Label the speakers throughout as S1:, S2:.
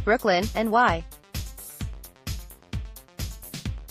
S1: Brooklyn, and why.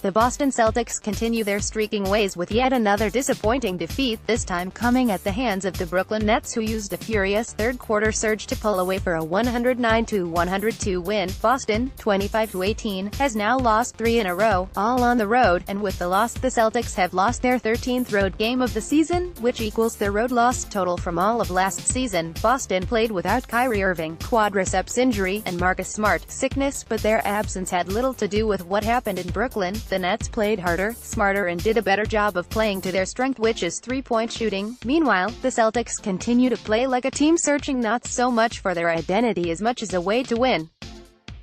S1: The Boston Celtics continue their streaking ways with yet another disappointing defeat, this time coming at the hands of the Brooklyn Nets, who used a furious third-quarter surge to pull away for a 109-102 win. Boston, 25-18, has now lost 3 in a row, all on the road, and with the loss the Celtics have lost their 13th road game of the season, which equals their road loss total from all of last season. Boston played without Kyrie Irving, quadriceps injury, and Marcus Smar, sickness, but their absence had little to do with what happened in Brooklyn. The Nets played harder, smarter and did a better job of playing to their strength, which is three-point shooting. Meanwhile, the Celtics continue to play like a team searching not so much for their identity as much as a way to win.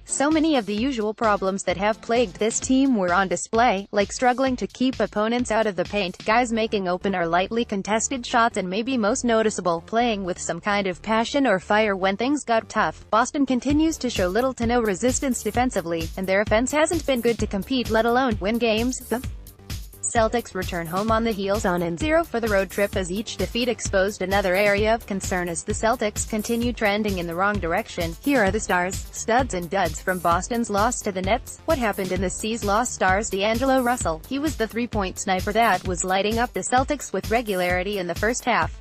S1: So many of the usual problems that have plagued this team were on display, like struggling to keep opponents out of the paint, guys making open or lightly contested shots, and maybe most noticeable, playing with some kind of passion or fire when things got tough. Boston continues to show little to no resistance defensively, and their offense hasn't been good to compete, let alone win games. The Celtics return home on the heels on and 0 for the road trip, as each defeat exposed another area of concern as the Celtics continue trending in the wrong direction. Here are the stars, studs and duds from Boston's loss to the Nets. What happened in the C's loss? Stars: D'Angelo Russell. He was the three-point sniper that was lighting up the Celtics with regularity in the first half.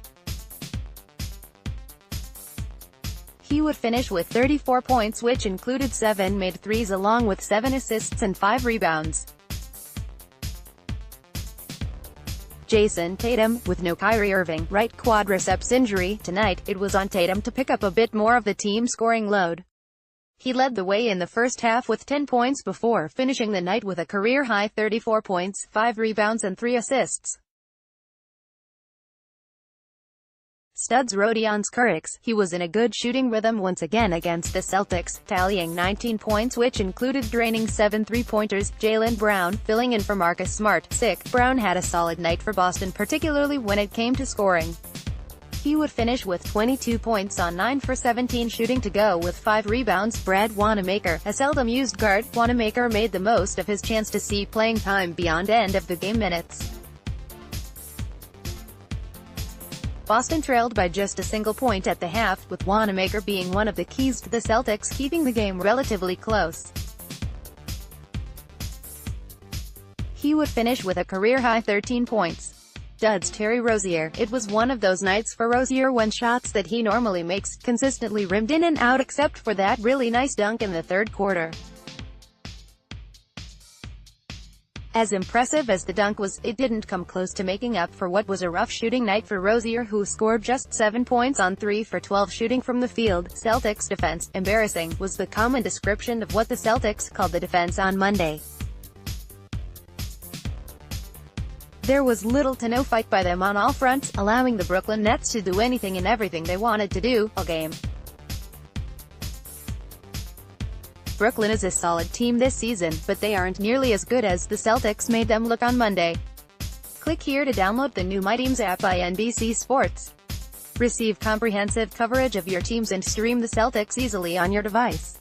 S1: He would finish with 34 points, which included 7 made threes along with 7 assists and 5 rebounds. Jason Tatum, with no Kyrie Irving, right quadriceps injury, tonight, it was on Tatum to pick up a bit more of the team scoring load. He led the way in the first half with 10 points before finishing the night with a career-high 34 points, 5 rebounds and 3 assists. Studs: Rodion Kurucs. He was in a good shooting rhythm once again against the Celtics, tallying 19 points, which included draining 7 three-pointers. Jaylen Brown, filling in for Marcus Smart, sick. Brown had a solid night for Boston, particularly when it came to scoring. He would finish with 22 points on 9 for 17 shooting to go with 5 rebounds. Brad Wanamaker, a seldom-used guard, Wanamaker made the most of his chance to see playing time beyond end-of-the-game minutes. Boston trailed by just a single point at the half, with Wanamaker being one of the keys to the Celtics keeping the game relatively close. He would finish with a career-high 13 points. Duds: Terry Rozier. It was one of those nights for Rozier when shots that he normally makes consistently rimmed in and out, except for that really nice dunk in the third quarter. As impressive as the dunk was, it didn't come close to making up for what was a rough shooting night for Rozier, who scored just 7 points on 3 for 12 shooting from the field. Celtics defense, embarrassing, was the common description of what the Celtics called the defense on Monday. There was little to no fight by them on all fronts, allowing the Brooklyn Nets to do anything and everything they wanted to do, all game. Brooklyn is a solid team this season, but they aren't nearly as good as the Celtics made them look on Monday. Click here to download the new My Teams app by NBC Sports. Receive comprehensive coverage of your teams and stream the Celtics easily on your device.